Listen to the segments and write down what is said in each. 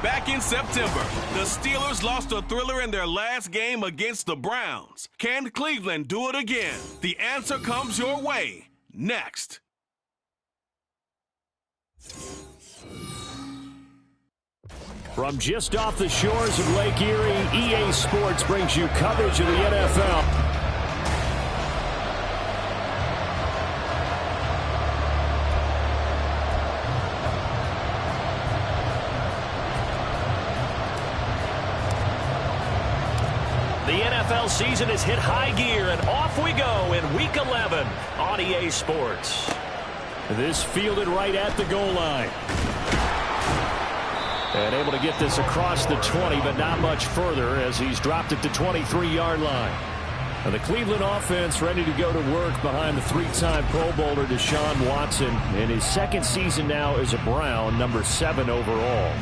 Back in September, the Steelers lost a thriller in their last game against the Browns. Can Cleveland do it again? The answer comes your way next. From just off the shores of Lake Erie, EA Sports brings you coverage of the NFL. The NFL season has hit high gear, and off we go in Week 11 on EA Sports. This fielded right at the goal line. And able to get this across the 20, but not much further as he's dropped it to 23-yard line. And the Cleveland offense ready to go to work behind the three-time Pro Bowler Deshaun Watson in his second season now as a Brown, number 7 overall.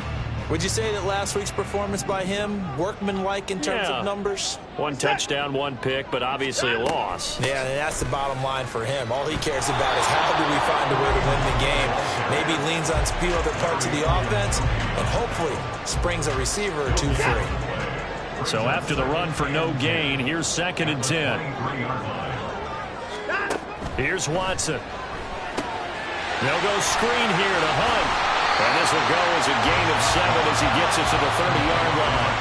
Would you say that last week's performance by him, workmanlike in terms of numbers? 1 touchdown, 1 pick, but obviously a loss. Yeah, and that's the bottom line for him. All he cares about is how do we find a way to win the game. Maybe leans on speed other parts of the offense, and hopefully springs a receiver or two free. So after the run for no gain, here's 2nd and 10. Here's Watson. They'll go screen here to Hunt. And this will go as a gain of 7 as he gets it to the 30-yard line.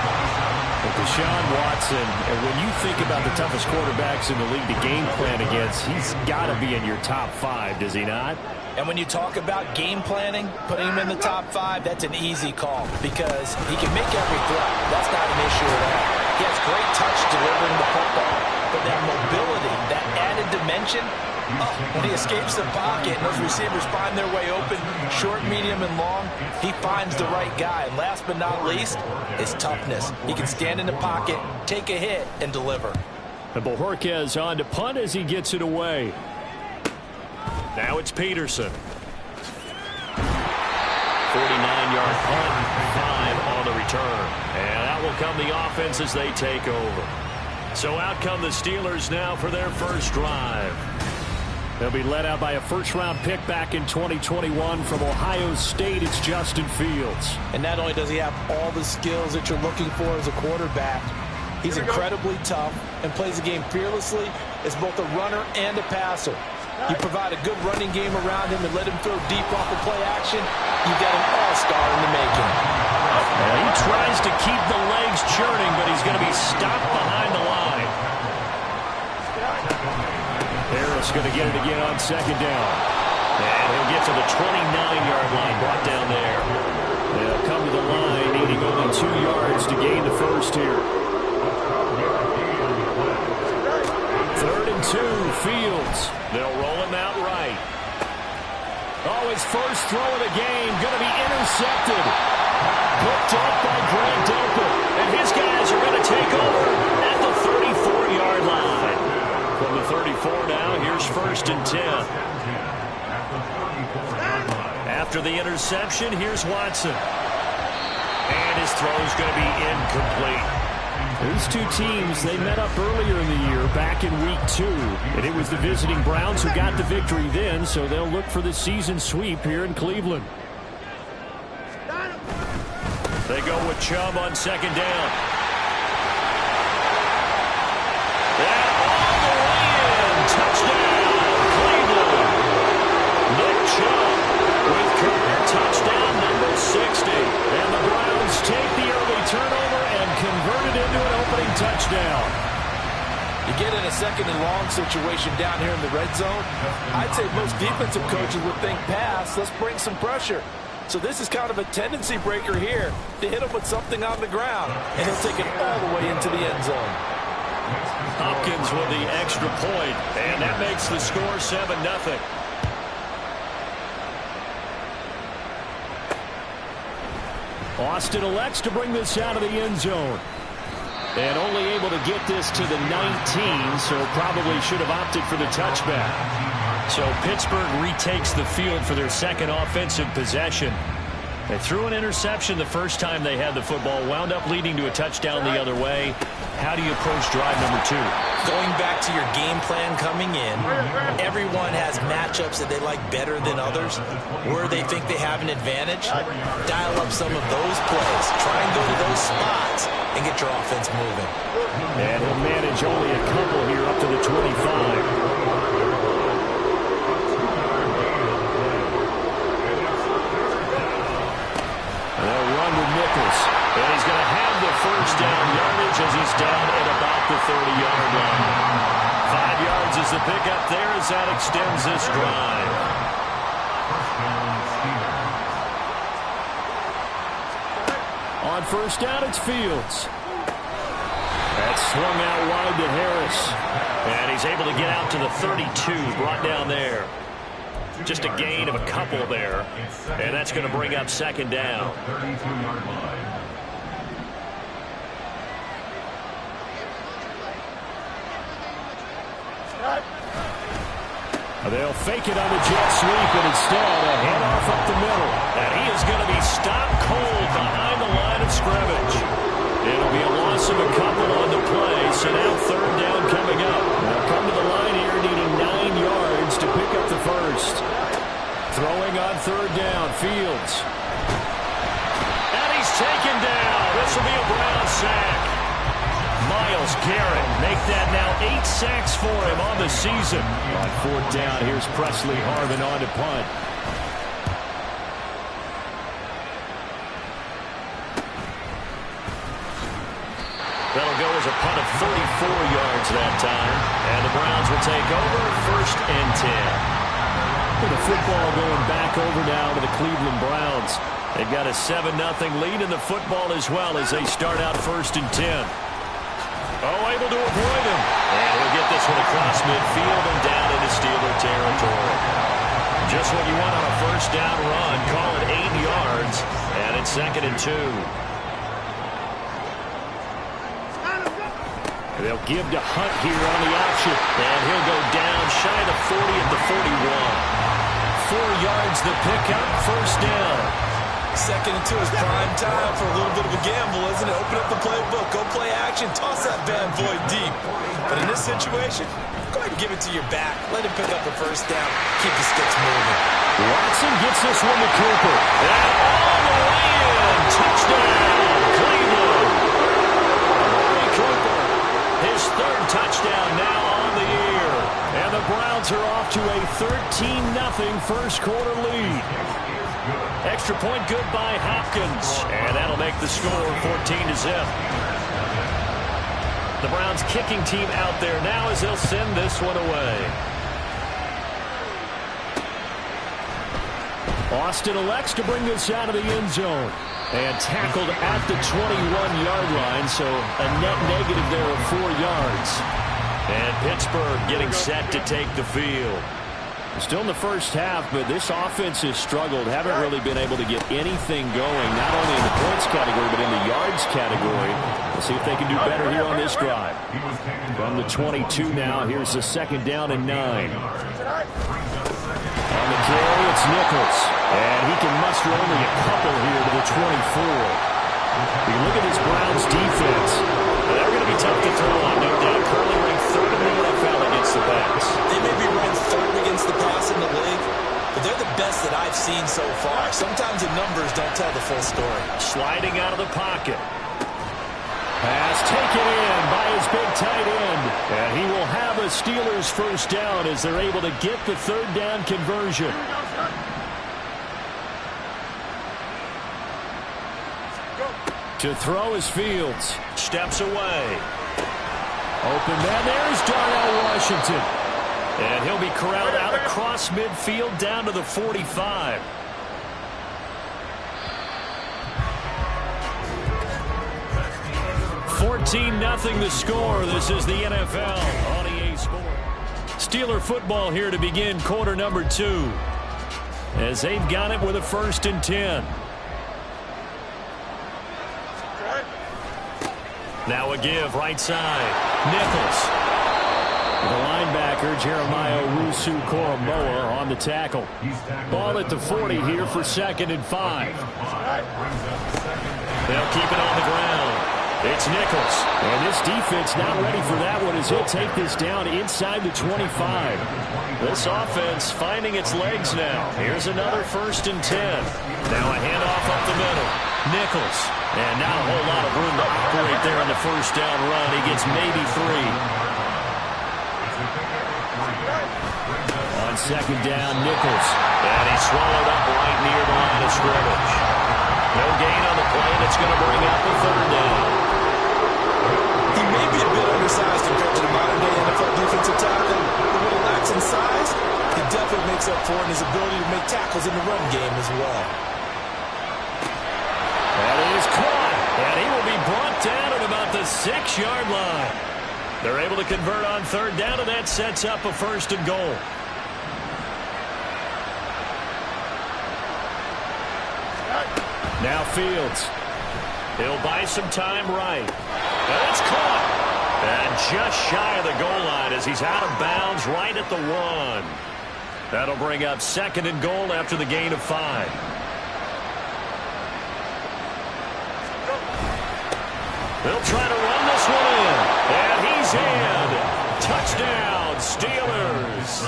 But Deshaun Watson, and when you think about the toughest quarterbacks in the league to game plan against, he's got to be in your top 5, does he not? And when you talk about game planning, putting him in the top 5, that's an easy call because he can make every throw. That's not an issue at all. He has great touch delivering the football, but that mobility, that added dimension, when he escapes the pocket and those receivers find their way open, short, medium, and long, he finds the right guy. And last but not least, his toughness. He can stand in the pocket, take a hit, and deliver. And Bojorquez on to punt as he gets it away. Now it's Peterson. 49-yard punt, 5 on the return. And that will come the offense as they take over. So out come the Steelers now for their first drive. They'll be led out by a first-round pick back in 2021 from Ohio State. It's Justin Fields. And not only does he have all the skills that you're looking for as a quarterback, he's incredibly tough and plays the game fearlessly as both a runner and a passer. You provide a good running game around him and let him throw deep off of play action, you've got an all-star in the making. He tries to keep the legs churning, but he's going to be stopped behind the line. Harris going to get it again on 2nd down. And he'll get to the 29-yard line, brought down there. They'll come to the line, needing only 2 yards to gain the first here. 3rd and 2, Fields. They'll roll him out right. Oh, his first throw of the game, going to be intercepted. Picked up by Greg Delpit. And his guys are going to take over at the 34-yard line. From the 34 now, here's 1st and 10. After the interception, here's Watson. And his throw's going to be incomplete. These two teams, they met up earlier in the year, back in Week 2. And it was the visiting Browns who got the victory then, so they'll look for the season sweep here in Cleveland. They go with Chubb on 2nd down. Touchdown, Cleveland. Nick Chubb with career touchdown number 60. And the Browns take the early turnover and convert it into an opening touchdown. You get in a 2nd and long situation down here in the red zone, I'd say most defensive coaches would think pass, let's bring some pressure. So this is kind of a tendency breaker here to hit him with something on the ground, and he'll take it all the way into the end zone. Hopkins with the extra point, and that makes the score 7-0. Austin elects to bring this out of the end zone. And only able to get this to the 19, so probably should have opted for the touchback. So Pittsburgh retakes the field for their 2nd offensive possession. They threw an interception the first time they had the football, wound up leading to a touchdown the other way. How do you approach drive number 2? Going back to your game plan coming in, everyone has matchups that they like better than others. Where they think they have an advantage, dial up some of those plays. Try and go to those spots and get your offense moving. And he'll manage only a couple here up to the 25. They'll run with Nichols. And he's going to have the first down yardage as he's down at about the 30-yard line. 5 yards is the pickup there as that extends this drive. On first down, it's Fields. That's swung out wide to Harris. And he's able to get out to the 32, brought down there. Just a gain of a couple there. And that's going to bring up second down. They'll fake it on the jet sweep, and instead a handoff up the middle. And he is going to be stopped cold behind the line of scrimmage. It'll be a loss of a couple on the play, so now third down coming up. They'll come to the line here needing 9 yards to pick up the first. Throwing on third down, Fields. And he's taken down. This will be a Brown sack. Myles Garrett make that now 8 sacks for him on the season. On fourth down, here's Presley Harvin on to punt. That'll go as a punt of 34 yards that time. And the Browns will take over first and 10. With the football going back over now to the Cleveland Browns. They've got a 7-0 lead in the football as well as they start out first and 10. Oh, able to avoid him. And he'll get this one across midfield and down into Steeler territory. Just what you want on a first down run. Call it 8 yards. And it's second and 2. They'll give to Hunt here on the option. And he'll go down shy of 40 at the 41. 4 yards the pickup, first down. Second and 2 is prime time for a little bit of a gamble, isn't it? Open up the playbook, go play action, toss that bad boy deep. But in this situation, go ahead and give it to your back. Let him pick up a first down. Keep the sticks moving. Watson gets this one to Cooper. And all the way in. Touchdown, Cleveland. Amari Cooper, his third touchdown now on the year. And the Browns are off to a 13-0 first quarter lead. Extra point good by Hopkins. And that'll make the score 14-0. The Browns kicking team out there now as they'll send this one away. Austin elects to bring this out of the end zone. And tackled at the 21-yard line, so a net negative there of 4 yards. And Pittsburgh getting set to take the field. Still in the first half, but this offense has struggled. Haven't really been able to get anything going, not only in the points category, but in the yards category. We'll see if they can do better here on this drive. From the 22 now, here's the second down and 9. On the carry, it's Nichols. And he can muster only a couple here to the 24. You can look at this Browns defense. They're going to be tough to throw on, no doubt. Currently ranked third in the NFL against the pass. They may be ranked third against the pass in the league, but they're the best that I've seen so far. Sometimes the numbers don't tell the full story. Sliding out of the pocket. Pass taken in by his big tight end. And he will have a Steelers first down as they're able to get the third down conversion. To throw is Fields. Steps away. Open man. There's Darnell Washington. And he'll be corralled out across midfield down to the 45. (14-0) the score. This is the NFL on EA Sports. Steeler football here to begin quarter number 2. As they've got it with a first and 10. Now a give right side. Nichols. The linebacker, Jeremiah Owusu-Koramoah, on the tackle. Ball at the 40 here for second and 5. They'll keep it on the ground. It's Nichols. And this defense not ready for that one as he'll take this down inside the 25. This offense finding its legs now. Here's another 1st and 10. Now a handoff up the middle. Nichols. And not a whole lot of room to operate there in the 1st down run. He gets maybe 3. On 2nd down, Nichols. And he's swallowed up right near the line of scrimmage. No gain on the play, and it's going to bring up a 3rd down. He may be a bit undersized compared to the modern-day NFL defensive tackle, but what he lacks in size, he definitely makes up for in his ability to make tackles in the run game as well. That is caught, and he will be brought down at about the 6-yard line. They're able to convert on 3rd down, and that sets up a 1st and goal. Now Fields. He'll buy some time right. And it's caught. And just shy of the goal line as he's out of bounds right at the 1. That'll bring up 2nd and goal after the gain of 5. They'll try to run this one in. And he's in. Touchdown, Steelers.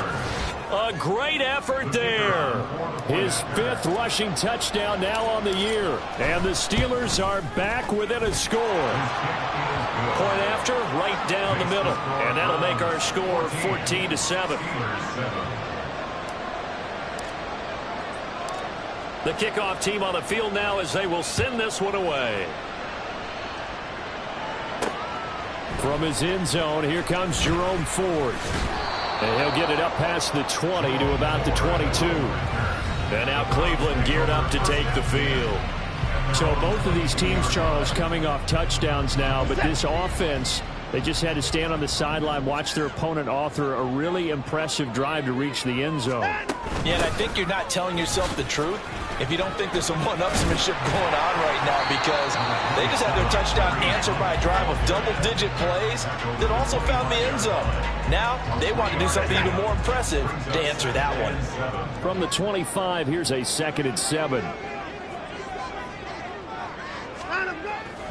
A great effort there. His 5th rushing touchdown now on the year. And the Steelers are back within a score. Point after, right down the middle. And that'll make our score 14-7. The kickoff team on the field now as they will send this one away. From his end zone, here comes Jerome Ford. And he'll get it up past the 20 to about the 22. And now Cleveland geared up to take the field. So both of these teams, Charles, coming off touchdowns now, but this offense, they just had to stand on the sideline, watch their opponent author a really impressive drive to reach the end zone. Yeah, and I think you're not telling yourself the truth if you don't think there's some one-upsmanship going on right now, because they just had their touchdown answered by a drive of double-digit plays that also found the end zone. Now they want to do something even more impressive to answer that one. From the 25, here's a 2nd and 7.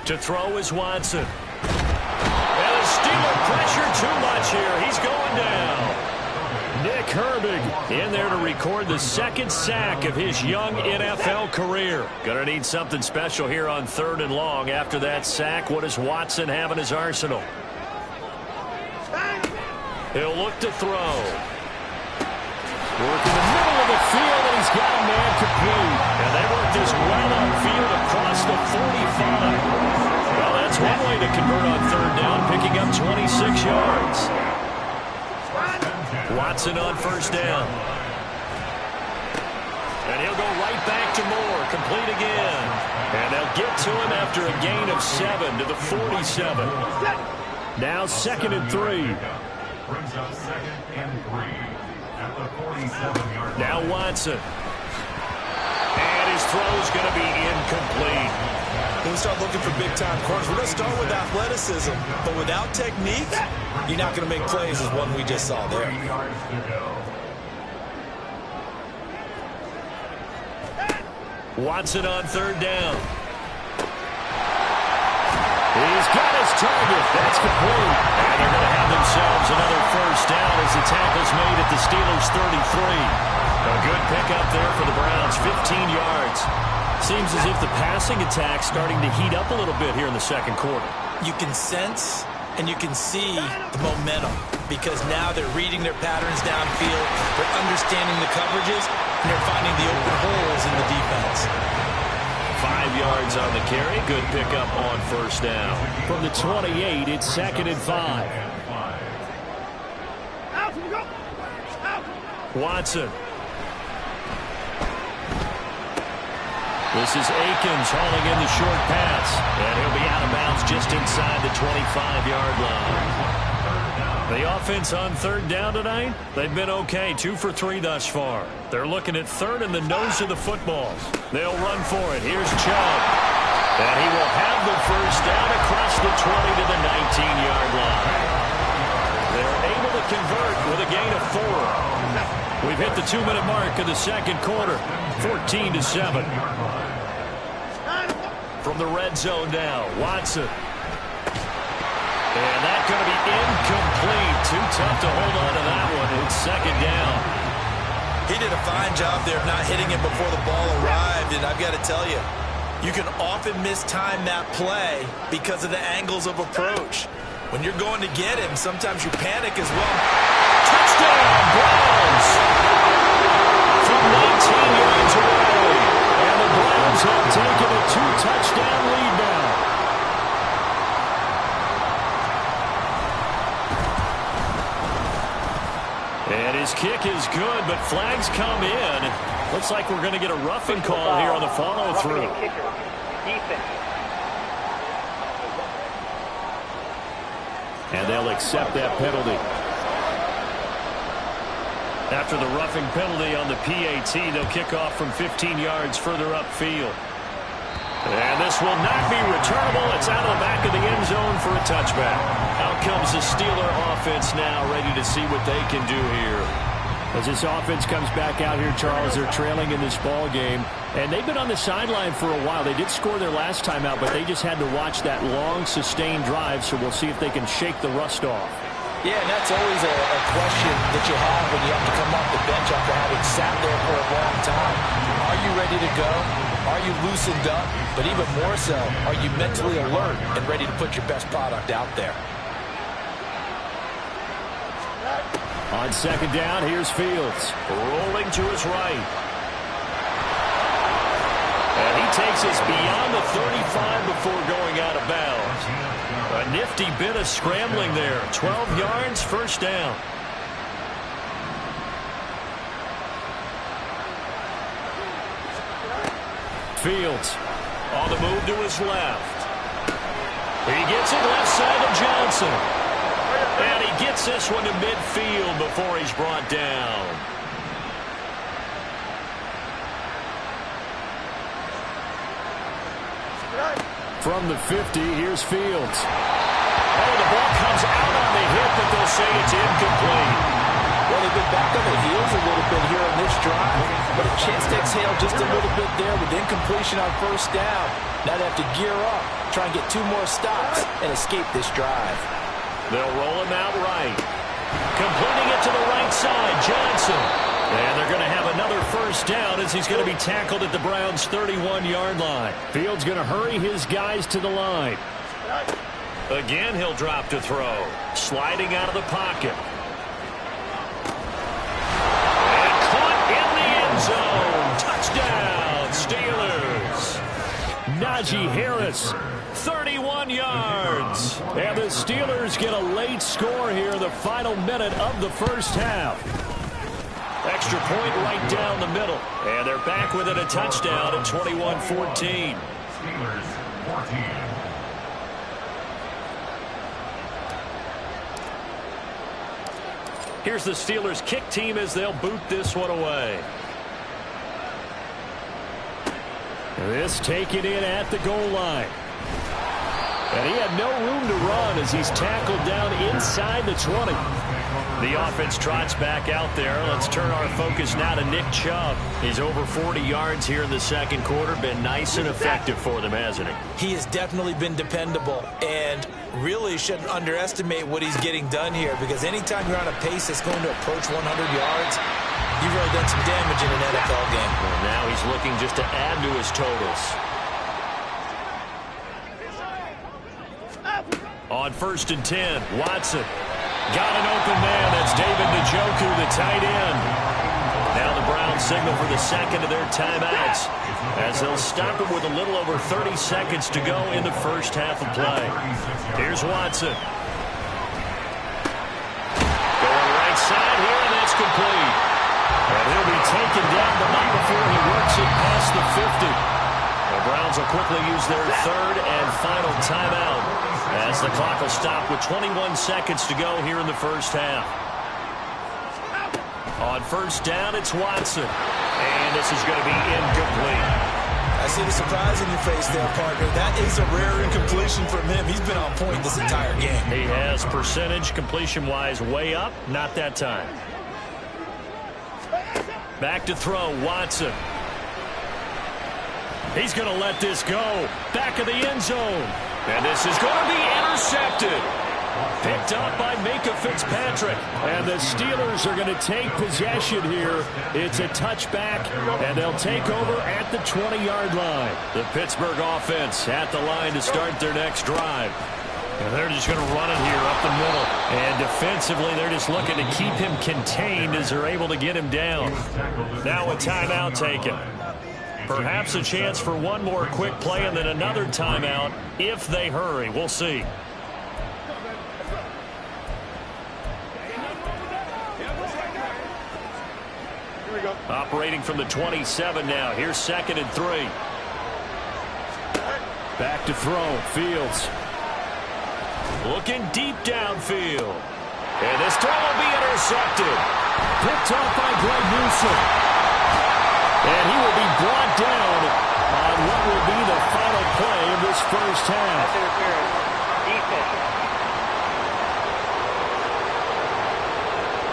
To throw is Watson. And the Steeler pressure too much here. He's going down. Nick Herbig in there to record the 2nd sack of his young NFL career. Gonna need something special here on 3rd and long. After that sack, what does Watson have in his arsenal? He'll look to throw. Work in the middle of the field, and he's got a man complete. And they work this well upfield across the 45. Well, that's one way to convert on 3rd down, picking up 26 yards. Watson on 1st down. And he'll go right back to Moore, complete again. And they'll get to him after a gain of 7 to the 47. Now 2nd and 3. Brings up 2nd and 3 at the 47-yard line. Now Watson. And his throw's going to be incomplete. When we start looking for big-time corners, we're going to start with athleticism. But without technique, you're not going to make plays as one we just saw there. 3 yards to go. Watson on 3rd down. He's got his target. That's complete. And they're going to have themselves another 1st down as the tackle's made at the Steelers' 33. A good pickup there for the Browns, 15 yards. Seems as if the passing attack's starting to heat up a little bit here in the 2nd quarter. You can sense and you can see the momentum because now they're reading their patterns downfield, they're understanding the coverages, and they're finding the open holes in the defense. 5 yards on the carry. Good pickup on 1st down. From the 28, it's 2nd and 5. Watson. This is Akins hauling in the short pass. And he'll be out of bounds just inside the 25-yard line. The offense on 3rd down tonight, they've been okay. 2 for 3 thus far. They're looking at 3rd and the nose of the football. They'll run for it. Here's Chubb. And he will have the 1st down across the 20 to the 19-yard line. They're able to convert with a gain of 4. We've hit the 2-minute mark of the 2nd quarter. 14-7. From the red zone now, Watson. And that's going to be incomplete. Too tough to hold on to that one. It's second down. He did a fine job there of not hitting it before the ball arrived, and I've got to tell you, you can often mistime that play because of the angles of approach. When you're going to get him, sometimes you panic as well. Touchdown, Browns! From 19 yards away. And the Browns have taken a 2-touchdown lead now. And his kick is good, but flags come in. Looks like we're going to get a roughing call here on the follow-through. And they'll accept that penalty. After the roughing penalty on the PAT, they'll kick off from 15 yards further upfield. And this will not be returnable. It's out of the back of the end zone for a touchback. Out comes the Steeler offense now, ready to see what they can do here. As this offense comes back out here, Charles, they're trailing in this ball game. And they've been on the sideline for a while. They did score their last time out, but they just had to watch that long, sustained drive, so we'll see if they can shake the rust off. Yeah, and that's always a question that you have when you have to come off the bench after having sat there for a long time. Are you ready to go? Are you loosened up? But even more so, are you mentally alert and ready to put your best product out there? On second down, here's Fields. Rolling to his right. And he takes us beyond the 35 before going out of bounds. A nifty bit of scrambling there. 12 yards, first down. Fields on the move to his left. He gets it left side to Johnson. And he gets this one to midfield before he's brought down. From the 50, here's Fields. Oh, the ball comes out on the hit, but they'll say it's incomplete. Well, they've been back on their heels a little bit here on this drive, but a chance to exhale just a little bit there with incompletion on first down. Now they have to gear up, try and get 2 more stops, and escape this drive. They'll roll him out right. Completing it to the right side, Johnson. And they're going to have another first down as he's going to be tackled at the Browns' 31-yard line. Fields going to hurry his guys to the line. Again, he'll drop to throw. Sliding out of the pocket. And caught in the end zone. Touchdown, Steelers. Najee Harris, 31 yards. And the Steelers get a late score here in the final minute of the first half. Extra point right down the middle. And they're back within a touchdown at 21-14. Steelers 14. Here's the Steelers kick team as they'll boot this one away. This taken in at the goal line. And he had no room to run as he's tackled down inside the 20. The offense trots back out there. Let's turn our focus now to Nick Chubb. He's over 40 yards here in the second quarter. Been nice and effective for them, hasn't he? He has definitely been dependable, and really shouldn't underestimate what he's getting done here, because anytime you're on a pace that's going to approach 100 yards, you've really done some damage in an NFL game. Well, now he's looking just to add to his totals. On 1st and 10, Watson. Got an open man. That's David Njoku, the tight end. Now the Browns signal for the second of their timeouts as they'll stop him with a little over 30 seconds to go in the first half of play. Here's Watson. Going right side here, and that's complete. And he'll be taken down, but not before he works it past the 50. The Browns will quickly use their third and final timeout as the clock will stop with 21 seconds to go here in the first half. On first down, it's Watson. And this is going to be incomplete. I see the surprise in your face there, partner. That is a rare incompletion from him. He's been on point this entire game. He has percentage completion-wise way up. Not that time. Back to throw, Watson. He's going to let this go. Back of the end zone. And this is going to be intercepted. Picked up by Minka Fitzpatrick. And the Steelers are going to take possession here. It's a touchback, and they'll take over at the 20-yard line. The Pittsburgh offense at the line to start their next drive. And they're just going to run it here up the middle. And defensively, they're just looking to keep him contained as they're able to get him down. Now a timeout taken. Perhaps a chance for one more quick play and then another timeout if they hurry. We'll see. Operating from the 27 now. Here's 2nd and 3. Back to throw. Fields. Looking deep downfield. And this throw will be intercepted. Picked off by Greg Newsome. And he will be brought down on what will be the final play of this first half.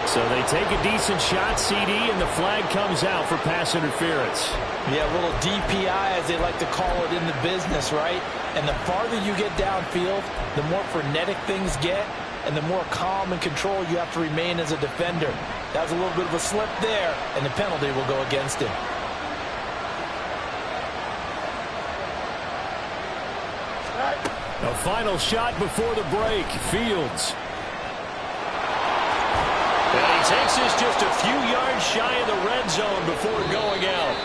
So they take a decent shot, CD, and the flag comes out for pass interference. Yeah, a little DPI, as they like to call it in the business, right? And the farther you get downfield, the more frenetic things get, and the more calm and control you have to remain as a defender. That was a little bit of a slip there, and the penalty will go against him. A final shot before the break. Fields. And he takes this just a few yards shy of the red zone before going out.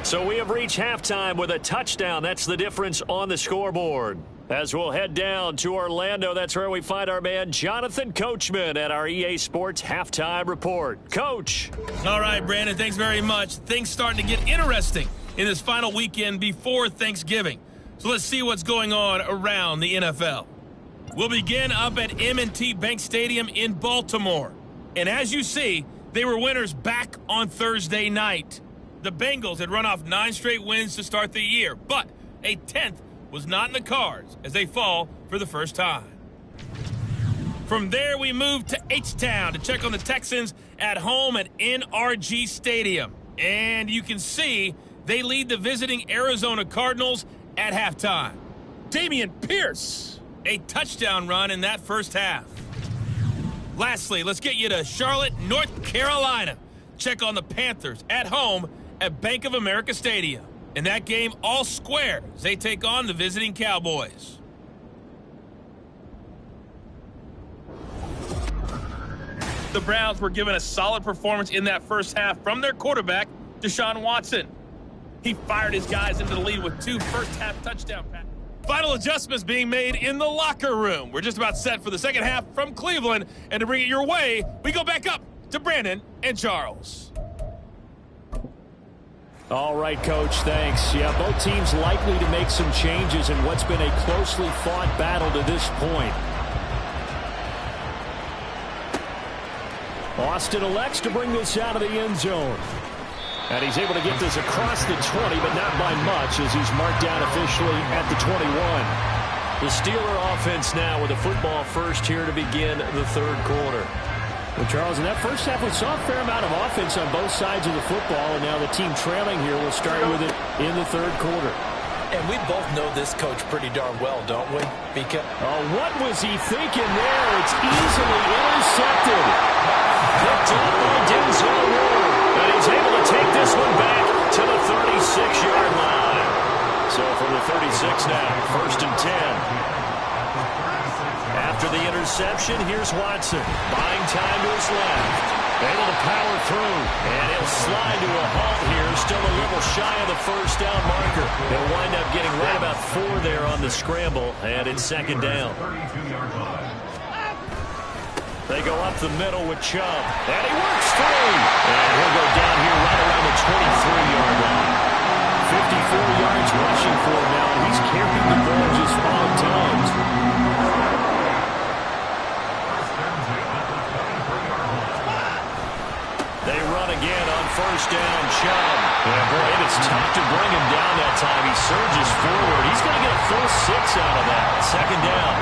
So we have reached halftime with a touchdown. That's the difference on the scoreboard. As we'll head down to Orlando, that's where we find our man Jonathan Coachman at our EA Sports Halftime Report. Coach. All right, Brandon, thanks very much. Things starting to get interesting in this final weekend before Thanksgiving. So let's see what's going on around the NFL. We'll begin up at M&T Bank Stadium in Baltimore. And as you see, they were winners back on Thursday night. The Bengals had run off 9 straight wins to start the year, but a 10th was not in the cards as they fall for the first time. From there, we move to H-Town to check on the Texans at home at NRG Stadium. And you can see they lead the visiting Arizona Cardinals at halftime. Dameon Pierce, a touchdown run in that first half. Lastly, let's get you to Charlotte, North Carolina. Check on the Panthers at home at Bank of America Stadium. In that game, all square as they take on the visiting Cowboys. The Browns were given a solid performance in that first half from their quarterback, Deshaun Watson. He fired his guys into the lead with 2 first-half touchdown passes. Final adjustments being made in the locker room. We're just about set for the second half from Cleveland. And to bring it your way, we go back up to Brandon and Charles. All right, Coach, thanks. Yeah, both teams likely to make some changes in what's been a closely fought battle to this point. Austin elects to bring this out of the end zone. And he's able to get this across the 20, but not by much as he's marked down officially at the 21. The Steeler offense now with a football first here to begin the third quarter. Well, Charles, in that first half, we saw a fair amount of offense on both sides of the football, and now the team trailing here will start with it in the third quarter. And we both know this coach pretty darn well, don't we? Because what was he thinking there? It's easily intercepted. Picked up by Denzel Ward. And he's able to take this one back to the 36-yard line. So from the 36 now, 1st and 10. After the interception, here's Watson. Buying time to his left. Able to power through. And he'll slide to a halt here. Still a little shy of the first down marker. He'll wind up getting right about 4 there on the scramble. And it's 2nd down. They go up the middle with Chubb. And he works through. And he'll go down here right around the 23-yard line. 54 yards rushing for him now. He's carrying the ball just 5 times. They run again on 1st down. Chubb. And boy, it is tough to bring him down that time. He surges forward. He's going to get a full 6 out of that. 2nd down.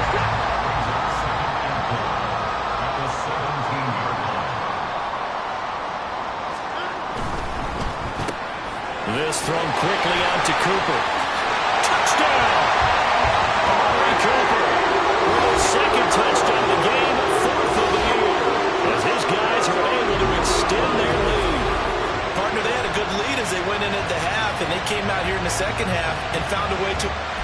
This thrown quickly out to Cooper. Touchdown! Amari Cooper with his second touchdown of the game, fourth of the year, as his guys are able to extend their lead. Partner, they had a good lead as they went in at the half, and they came out here in the second half and found a way to...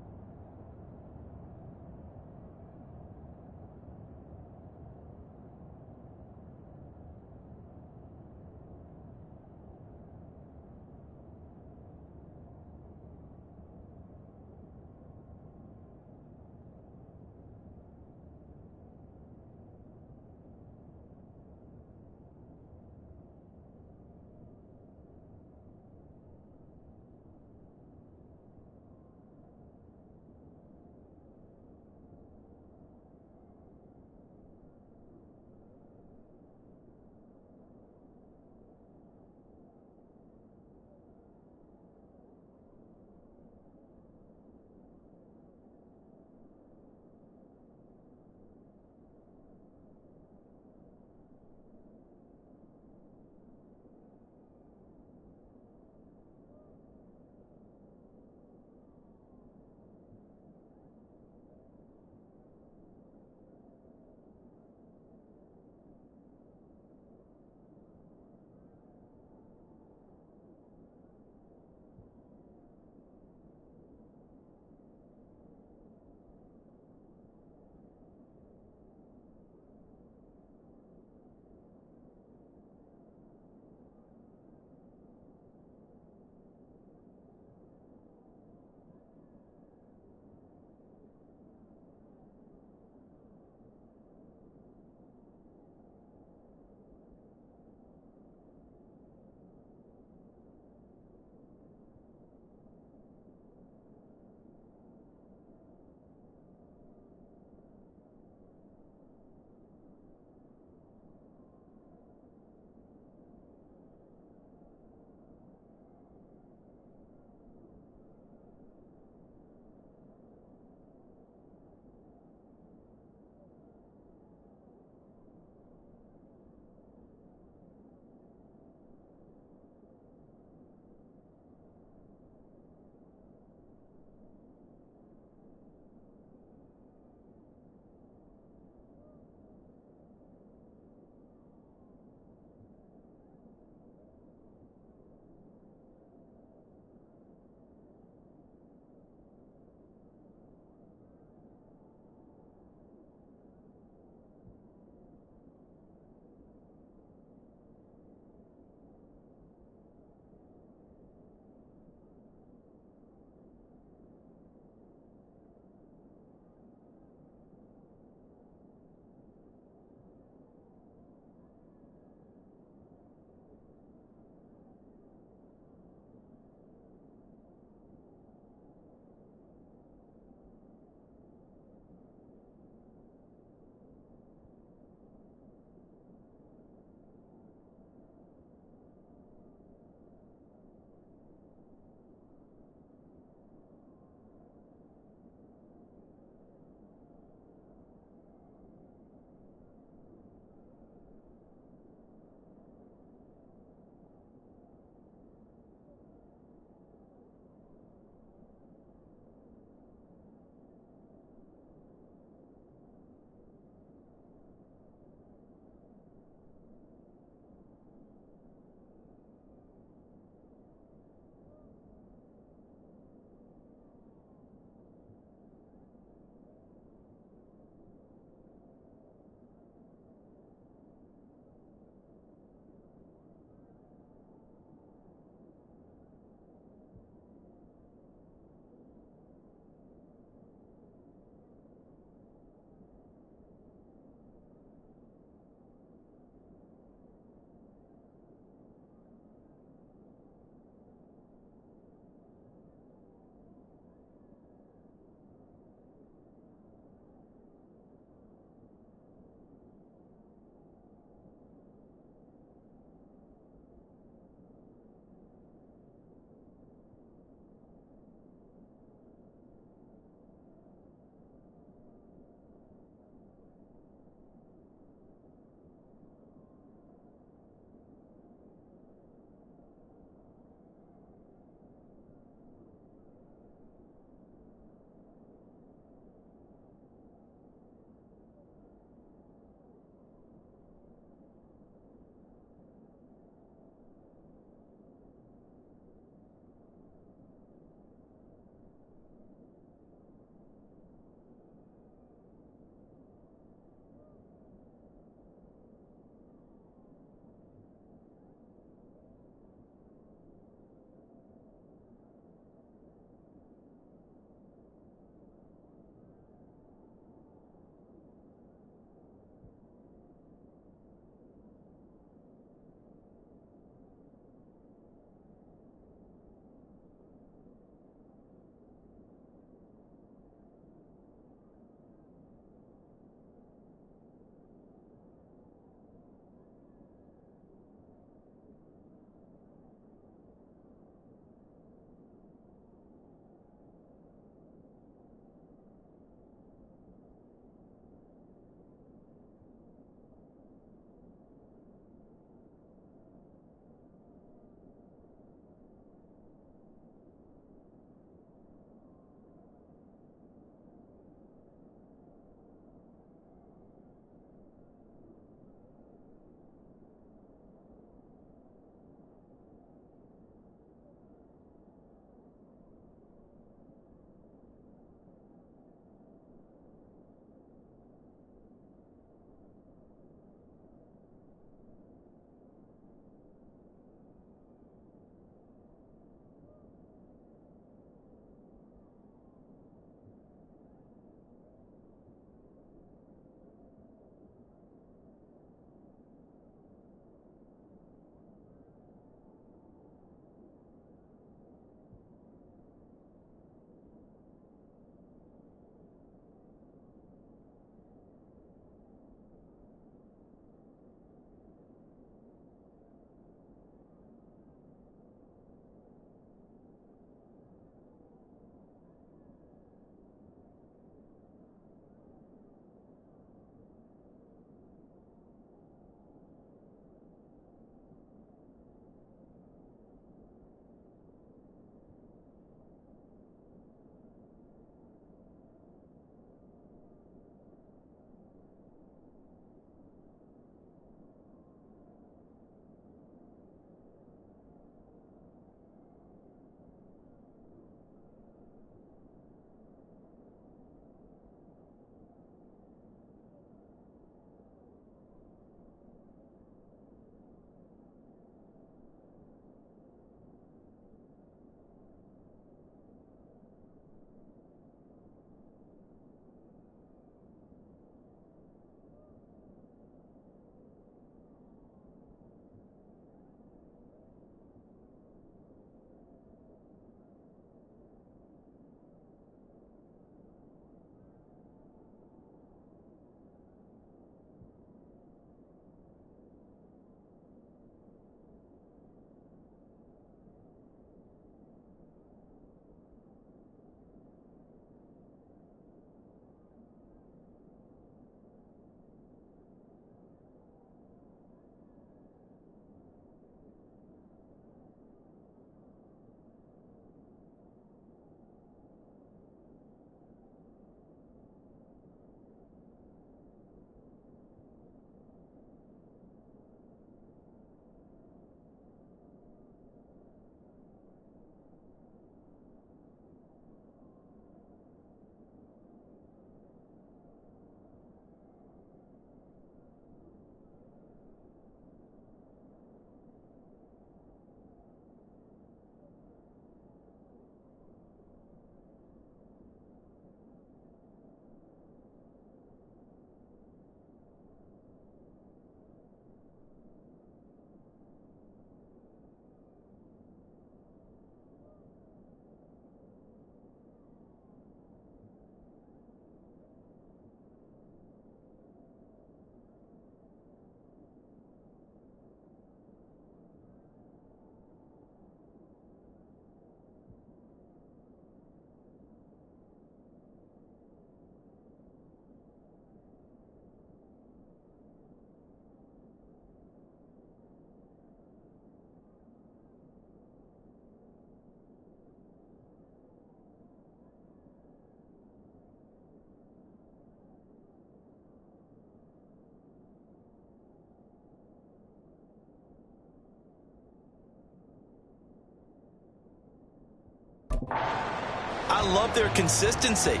I love their consistency.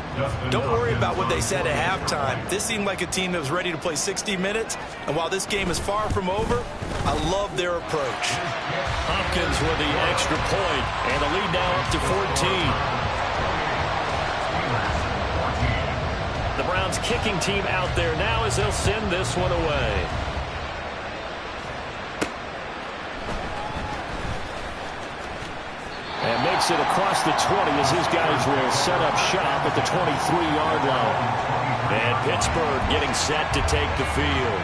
Don't worry about what they said at halftime. This seemed like a team that was ready to play 60 minutes. And while this game is far from over, I love their approach. Hopkins with the extra point, and the lead now up to 14. The Browns kicking team out there now as they'll send this one away. And makes it across the 20 as his guys will set up shop at the 23-yard line. And Pittsburgh getting set to take the field.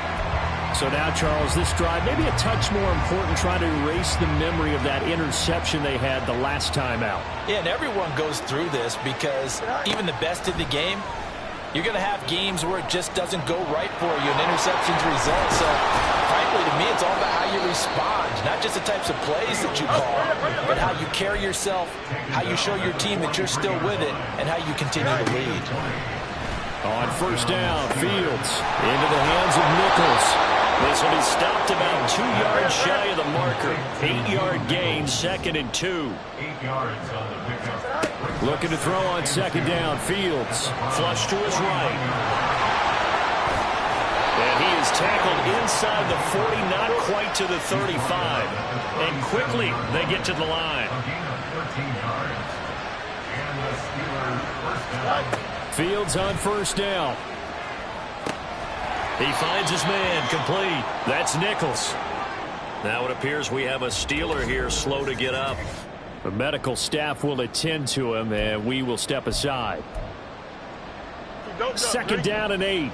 So now, Charles, this drive maybe a touch more important, trying to erase the memory of that interception they had the last time out. Yeah, and everyone goes through this because even the best in the game, you're going to have games where it just doesn't go right for you and interceptions result. So, frankly, to me, it's all about how you respond, not just the types of plays that you call, but how you carry yourself, how you show your team that you're still with it, and how you continue to lead. On first down, Fields into the hands of Nichols. This will be stopped about 2 yards shy of the marker. 8-yard gain, 2nd and 2. 8 yards on the pickup. Looking to throw on second down, Fields. Flush to his right. And he is tackled inside the 40, not quite to the 35. And quickly, they get to the line. A gain of 13 yards. And the Steelers first down. Fields on first down. He finds his man, complete. That's Nichols. Now it appears we have a Steeler here slow to get up. The medical staff will attend to him, and we will step aside. Second down and 8.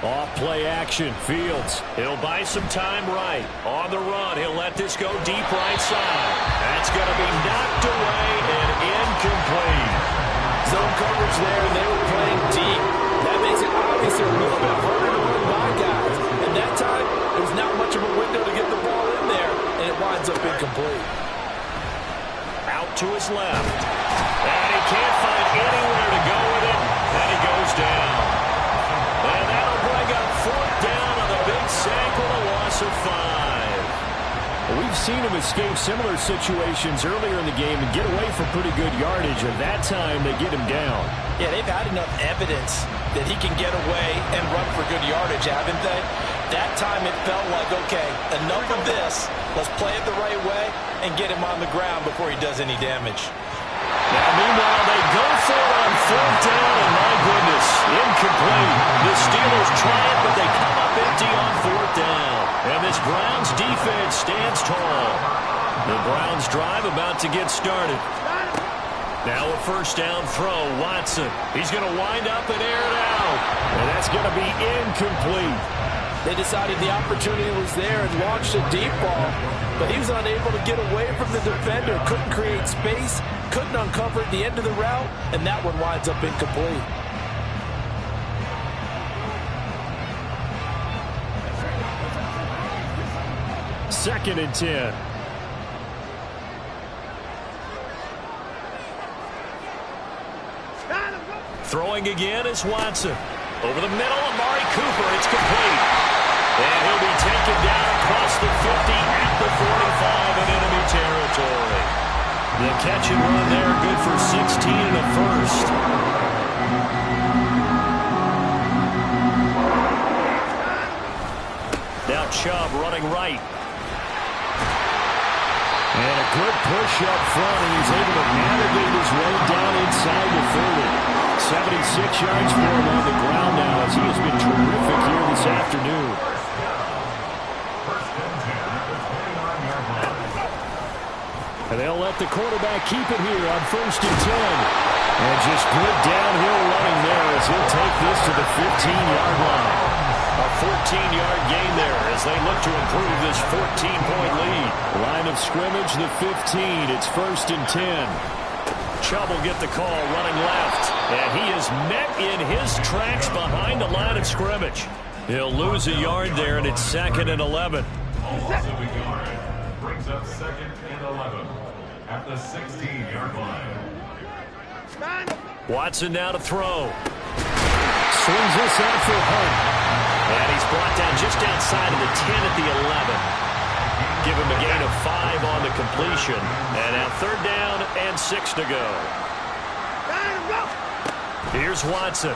Off play action, Fields. He'll buy some time right. On the run, he'll let this go deep right side. That's going to be knocked away and incomplete. Zone coverage there, and they were playing deep. That makes it obviously a little bit harder to run by guys. And that time, there was not much of a window to get the ball in there, and it winds up incomplete. Out to his left. And he can't find anywhere to go with it. And he goes down. And that'll bring up fourth down on the big sack with a loss of 5. We've seen him escape similar situations earlier in the game and get away from pretty good yardage, and that time they get him down. Yeah, they've had enough evidence that he can get away and run for good yardage, haven't they? That time it felt like, okay, enough of this. Let's play it the right way and get him on the ground before he does any damage. Now, meanwhile, they go for it on fourth down, and my goodness, incomplete. The Steelers try it, but they come up empty on fourth down. And this Browns defense stands tall. The Browns drive about to get started. Now a first down throw, Watson. He's going to wind up and air it out. And that's going to be incomplete. They decided the opportunity was there and launched a deep ball, but he was unable to get away from the defender, couldn't create space, couldn't uncover the end of the route, and that one winds up incomplete. Second and 10. Throwing again is Watson. Over the middle, Amari Cooper. It's complete. And he'll be taken down across the 50 at the 45 in enemy territory. The catch and run there, good for 16 and a first. Now Chubb running right. And a good push up front, and he's able to navigate his way down inside the 30. 76 yards for him on the ground now as he has been terrific here this afternoon. And they'll let the quarterback keep it here on first and 10. And just good downhill running there as he'll take this to the 15-yard line. A 14-yard gain there as they look to improve this 14-point lead. Line of scrimmage, the 15. It's first and 10. Chubb will get the call running left. And he is met in his tracks behind the line of scrimmage. He'll lose a yard there, and it's second and 11. Loss of a yard brings up second and 11 at the 16-yard line. Watson now to throw. Swings this out for Hunt. And he's brought down just outside of the 10 at the 11. Give him a gain of 5 on the completion. And now 3rd down and 6 to go. Here's Watson.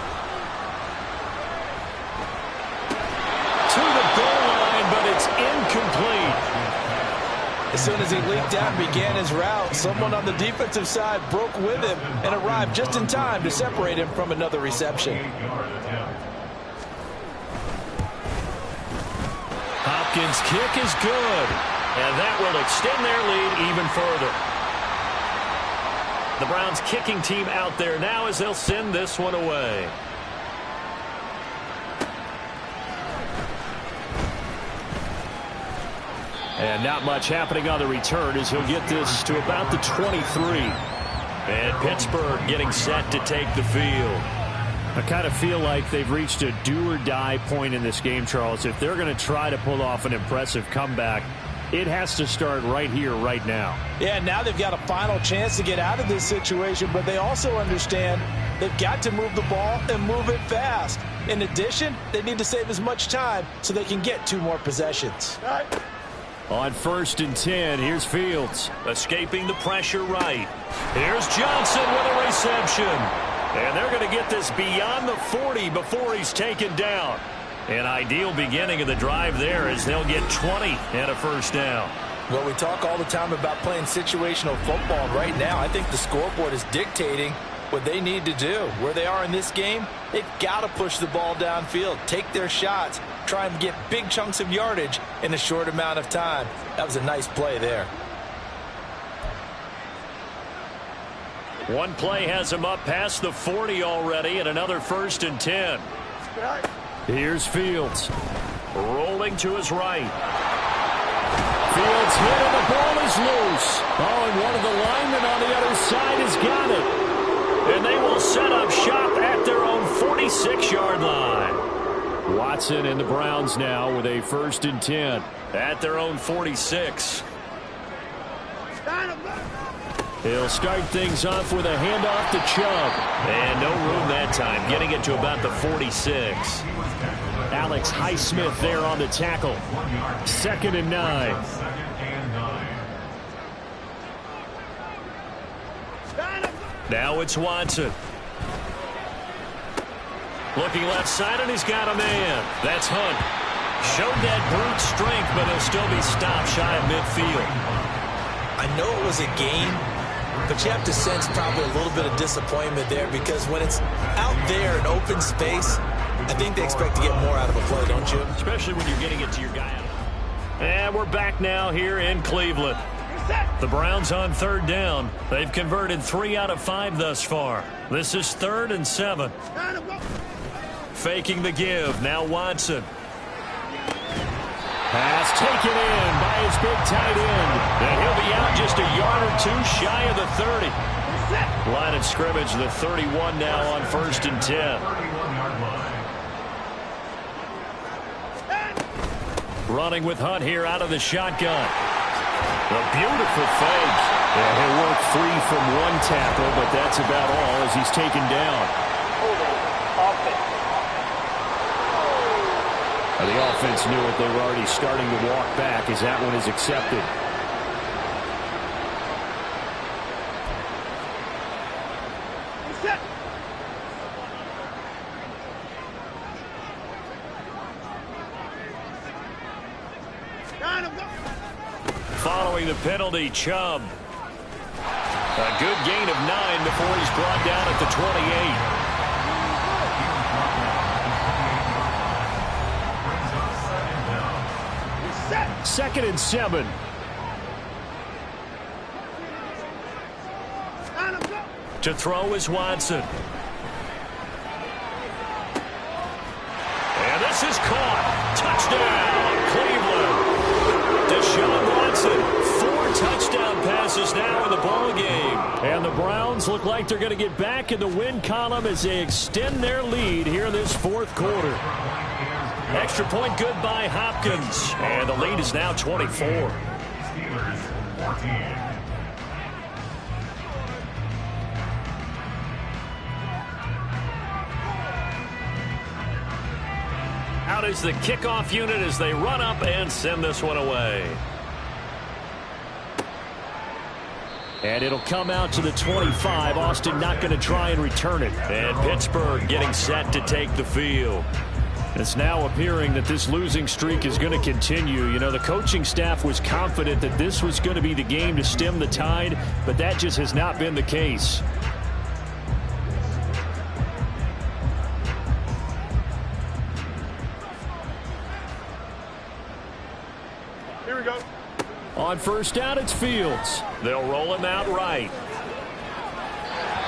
To the goal line, but it's incomplete. As soon as he leaped out and began his route, someone on the defensive side broke with him and arrived just in time to separate him from another reception. Hopkins' kick is good, and that will extend their lead even further. The Browns kicking team out there now as they'll send this one away. And not much happening on the return as he'll get this to about the 23. And Pittsburgh getting set to take the field. I kind of feel like they've reached a do-or-die point in this game, Charles. If they're going to try to pull off an impressive comeback, it has to start right here, right now. Yeah, now they've got a final chance to get out of this situation, but they also understand they've got to move the ball and move it fast. In addition, they need to save as much time so they can get 2 more possessions. On 1st and 10, here's Fields. Escaping the pressure right. Here's Johnson with a reception. And they're going to get this beyond the 40 before he's taken down. An ideal beginning of the drive there as they'll get 20 and a 1st down. Well, we talk all the time about playing situational football. Right now, I think the scoreboard is dictating what they need to do. Where they are in this game, they've got to push the ball downfield, take their shots, try and get big chunks of yardage in a short amount of time. That was a nice play there. One play has him up past the 40 already, and another 1st and 10. Here's Fields. Rolling to his right. Fields hit and the ball is loose. Oh, and one of the linemen on the other side has got it. And they will set up shop at their own 46-yard line. Watson and the Browns now with a 1st and 10. At their own 46. He'll start things off with a handoff to Chubb. And no room that time, getting it to about the 46. Alex Highsmith there on the tackle. 2nd and 9. Now it's Watson. Looking left side, and he's got a man. That's Hunt. Showed that brute strength, but he'll still be stopped shy of midfield. I know it was a game, but you have to sense probably a little bit of disappointment there because when it's out there in open space, I think they expect to get more out of a play, don't you? Especially when you're getting it to your guy. And we're back now here in Cleveland. The Browns on 3rd down. They've converted 3 out of 5 thus far. This is 3rd and 7. Faking the give. Now Watson. Pass taken in by his big tight end. And he'll be out just a yard or 2 shy of the 30. Line of scrimmage, the 31 now on 1st and 10. Running with Hunt here out of the shotgun. A beautiful fake. Yeah, he'll work free from one tackle, but that's about all as he's taken down. The offense knew it. They were already starting to walk back as that one is accepted. Following the penalty, Chubb. A good gain of 9 before he's brought down at the 28. 2nd and 7. To throw is Watson. And this is caught. Touchdown, Cleveland. Deshaun Watson, 4 touchdown passes now in the ball game. And the Browns look like they're going to get back in the win column as they extend their lead here in this 4th quarter. Extra point good by Hopkins. And the lead is now 24. Steelers 14. Out is the kickoff unit as they run up and send this one away. And it'll come out to the 25. Austin not going to try and return it. And Pittsburgh getting set to take the field. It's now appearing that this losing streak is going to continue. You know, the coaching staff was confident that this was going to be the game to stem the tide, but that just has not been the case. Here we go. On first down, it's Fields. They'll roll him out right.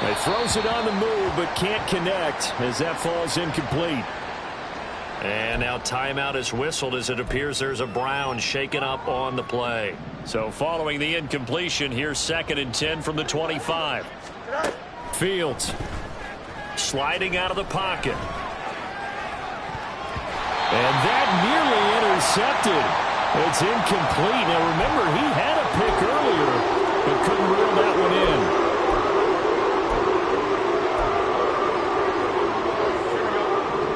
He throws it on the move, but can't connect as that falls incomplete. And now timeout is whistled as it appears there's a Brown shaken up on the play. So following the incompletion, here's 2nd and 10 from the 25. Fields sliding out of the pocket. And that nearly intercepted. It's incomplete. Now remember, he had a pick earlier, but couldn't reel that one in.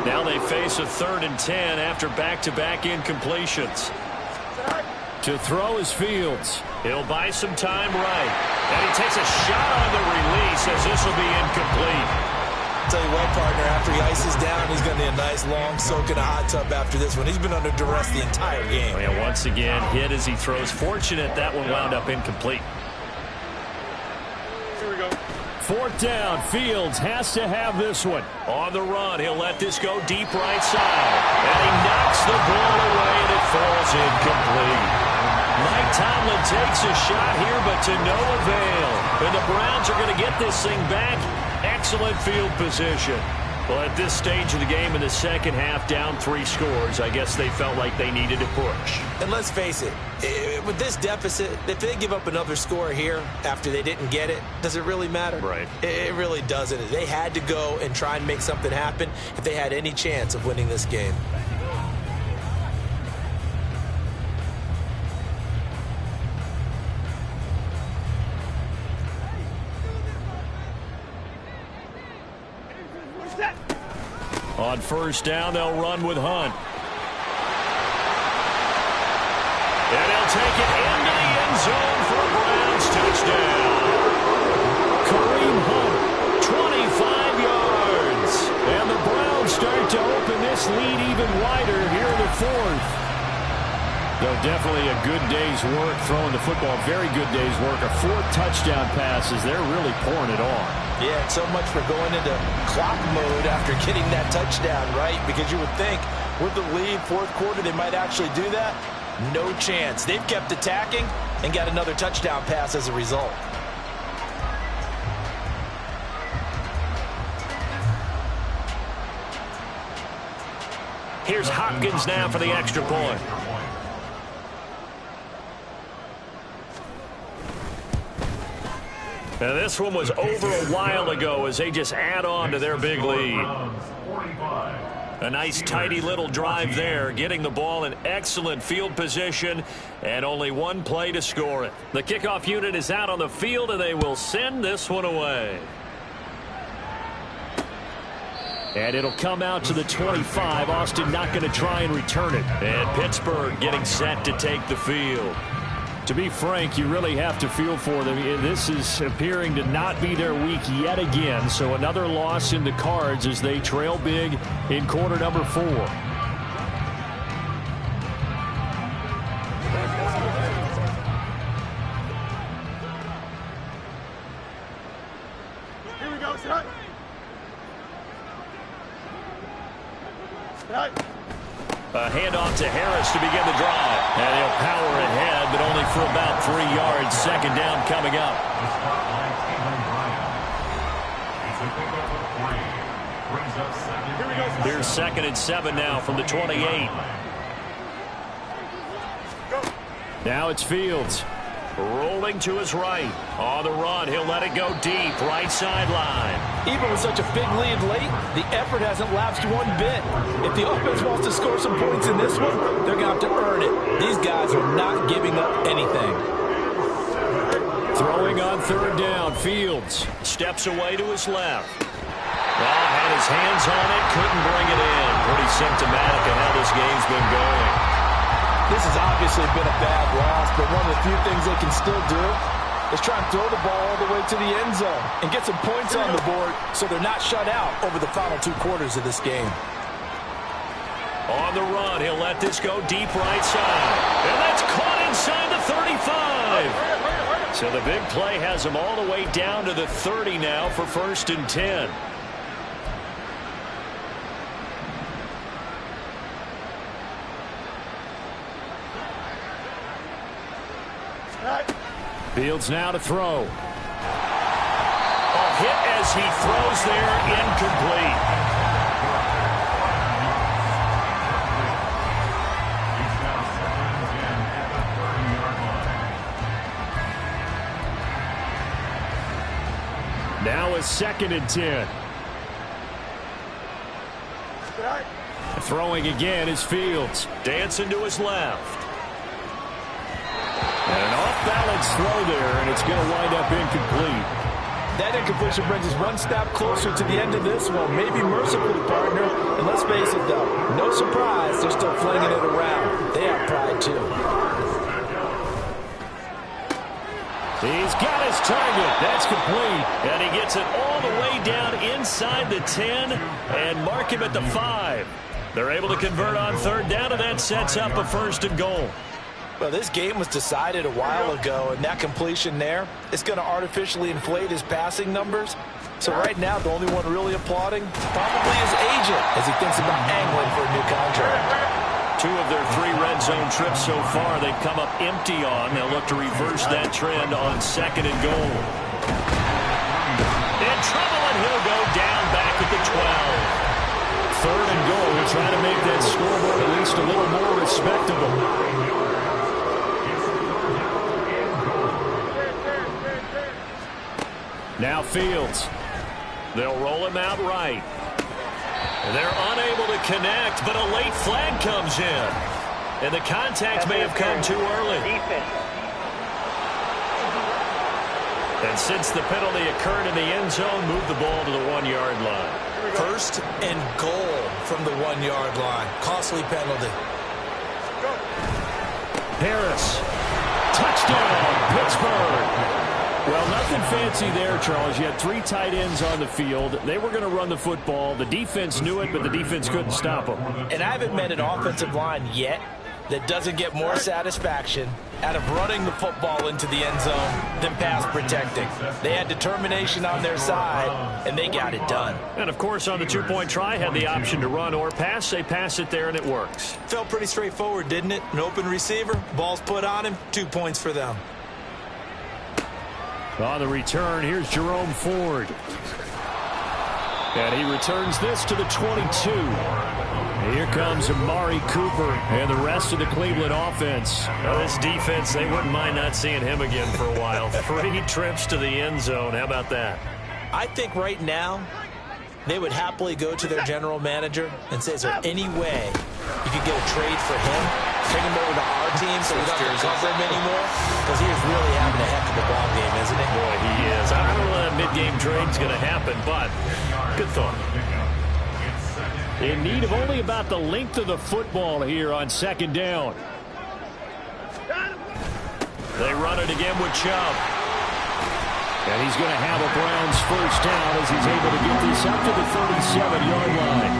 Now they face a 3rd and 10 after back-to-back incompletions. To throw is Fields. He'll buy some time right. And he takes a shot on the release as this will be incomplete. I'll tell you what, partner, after he ices down, he's going to need a nice long soak in a hot tub after this one. He's been under duress the entire game. And once again, hit as he throws. Fortunate that one wound up incomplete. Here we go. 4th down. Fields has to have this one. On the run, he'll let this go deep right side. And he knocks the ball away, and it falls incomplete. Mike Tomlin takes a shot here, but to no avail. And the Browns are going to get this thing back. Excellent field position. Well, at this stage of the game in the second half, down 3 scores, I guess they felt like they needed to push. And let's face it, with this deficit, if they give up another score here after they didn't get it, does it really matter? Right. It really doesn't. They had to go and try and make something happen if they had any chance of winning this game. On first down, they'll run with Hunt. And he'll take it into the end zone for a Browns touchdown. Kareem Hunt, 25 yards. And the Browns start to open this lead even wider here in the 4th. Though definitely a good day's work throwing the football. Very good day's work. A 4th touchdown passes. They're really pouring it on. Yeah, and so much for going into clock mode after getting that touchdown, right? Because you would think with the lead, 4th quarter, they might actually do that. No chance. They've kept attacking and got another touchdown pass as a result. Here's Hopkins now for the extra point. Now this one was over a while ago as they just add on to their big lead. A nice tidy little drive there, getting the ball in excellent field position and only one play to score it. The kickoff unit is out on the field and they will send this one away. And it'll come out to the 25. Austin not going to try and return it. And Pittsburgh getting set to take the field. To be frank, you really have to feel for them. This is appearing to not be their week yet again. So another loss in the cards as they trail big in quarter number 4. Here we go, set. Set. A handoff to Harris to begin the drive. And he'll power ahead, but only for about 3 yards. 2nd down coming up. Here's 2nd and 7 now from the 28. Now it's Fields. Rolling to his right. On the run, he'll let it go deep. Right sideline. Even with such a big lead late, the effort hasn't lapsed one bit. If the offense wants to score some points in this one, they're going to have to earn it. These guys are not giving up anything. Throwing on 3rd down, Fields. Steps away to his left. Well, had his hands on it, couldn't bring it in. Pretty symptomatic of how this game's been going. This has obviously been a bad loss, but one of the few things they can still do is try and throw the ball all the way to the end zone and get some points on the board so they're not shut out over the final 2 quarters of this game. On the run, he'll let this go deep right side. And that's caught inside the 35. So the big play has him all the way down to the 30 now for 1st and 10. Fields now to throw. A hit as he throws there, incomplete. Now a 2nd and 10. Throwing again is Fields. Dancing to his left. And an off-balance throw there, and it's going to wind up incomplete. That incompletion brings us one step closer to the end of this one. Maybe mercifully, partner. And let's face it, though, no surprise, they're still flinging it around. They have pride, too. He's got his target. That's complete. And he gets it all the way down inside the 10 and mark him at the 5. They're able to convert on 3rd down, and that sets up a 1st and goal. Well, this game was decided a while ago, and that completion there is going to artificially inflate his passing numbers. So right now, the only one really applauding probably his agent as he thinks about angling for a new contract. 2 of their 3 red zone trips so far, they've come up empty on. They'll look to reverse that trend on 2nd and goal. In trouble, and he'll go down back at the 12. 3rd and goal. We're trying to make that scoreboard at least a little more respectable. Now Fields. They'll roll him out right. They're unable to connect, but a late flag comes in. And the contact may have come too early. And since the penalty occurred in the end zone, move the ball to the 1-yard line. 1st and goal from the 1-yard line. Costly penalty. Harris. Touchdown, Pittsburgh. Well, nothing fancy there, Charles. You had 3 tight ends on the field. They were going to run the football. The defense knew it, but the defense couldn't stop them. And I haven't met an offensive line yet that doesn't get more satisfaction out of running the football into the end zone than pass protecting. They had determination on their side, and they got it done. And, of course, on the 2-point try, had the option to run or pass. They pass it there, and it works. Felt pretty straightforward, didn't it? An open receiver, ball's put on him, 2 points for them. On the return, here's Jerome Ford. And he returns this to the 22. Here comes Amari Cooper and the rest of the Cleveland offense. Well, this defense, they wouldn't mind not seeing him again for a while. 3 trips to the end zone. How about that? I think right now they would happily go to their general manager and say, is there any way you could get a trade for him? Bring him over to our team so we don't have to cover him anymore? Because he is really having a heck of a ball game, isn't he? Boy, he is. I don't know that mid-game trade's going to happen, but good thought. In need of only about the length of the football here on 2nd down. They run it again with Chubb. And he's going to have a Browns 1st down as he's able to get this up to the 37-yard line.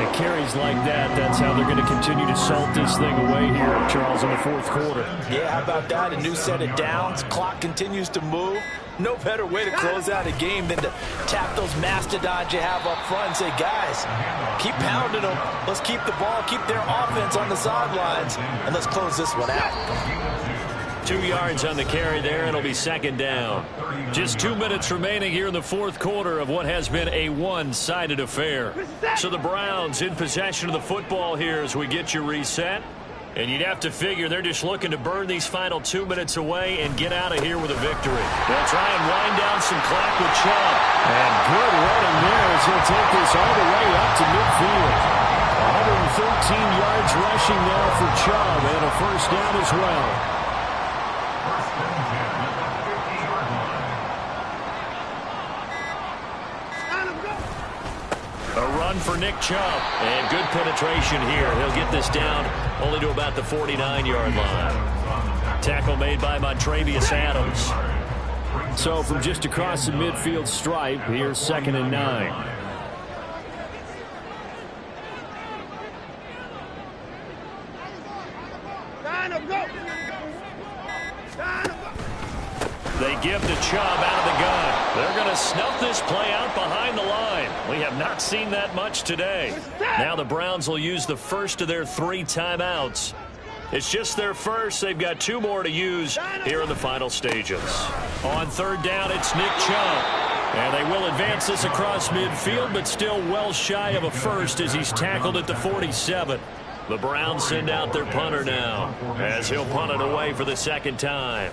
And carries like that, that's how they're going to continue to salt this thing away here, Charles, in the 4th quarter. Yeah, how about that? A new set of downs. Clock continues to move. No better way to close out a game than to tap those mastodons you have up front and say, guys, keep pounding them. Let's keep the ball, keep their offense on the sidelines, and let's close this one out. 2 yards on the carry there, and it'll be 2nd down. Just 2 minutes remaining here in the 4th quarter of what has been a one-sided affair. So the Browns in possession of the football here as we get you reset. And you'd have to figure they're just looking to burn these final 2 minutes away and get out of here with a victory. They'll try and wind down some clock with Chubb. And good running there as he'll take this all the way up to midfield. 113 yards rushing now for Chubb and a 1st down as well. A run for Nick Chubb. And good penetration here. He'll get this down only to about the 49-yard line. Tackle made by Montrevious Adams. So from just across the midfield stripe, here's 2nd and 9. They give to Chubb out of the gun. They're going to snuff this play out behind the line. We have not seen that much today. Now the Browns will use the first of their 3 timeouts. It's just their first. They've got 2 more to use here in the final stages. On 3rd down, it's Nick Chubb. And they will advance this across midfield, but still well shy of a first as he's tackled at the 47. The Browns send out their punter now as he'll punt it away for the 2nd time.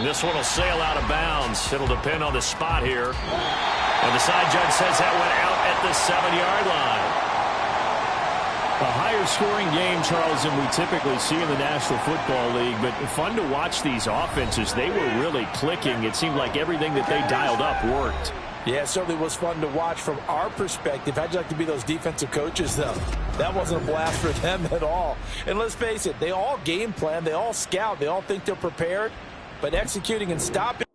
This one will sail out of bounds. It'll depend on the spot here. And the side judge says that went out at the 7-yard line. A higher scoring game, Charles, than we typically see in the National Football League, but fun to watch these offenses. They were really clicking. It seemed like everything that they dialed up worked. Yeah, it certainly was fun to watch from our perspective. How'd you like to be those defensive coaches, though? That wasn't a blast for them at all. And let's face it, they all game plan, they all scout, they all think they're prepared, but executing and stopping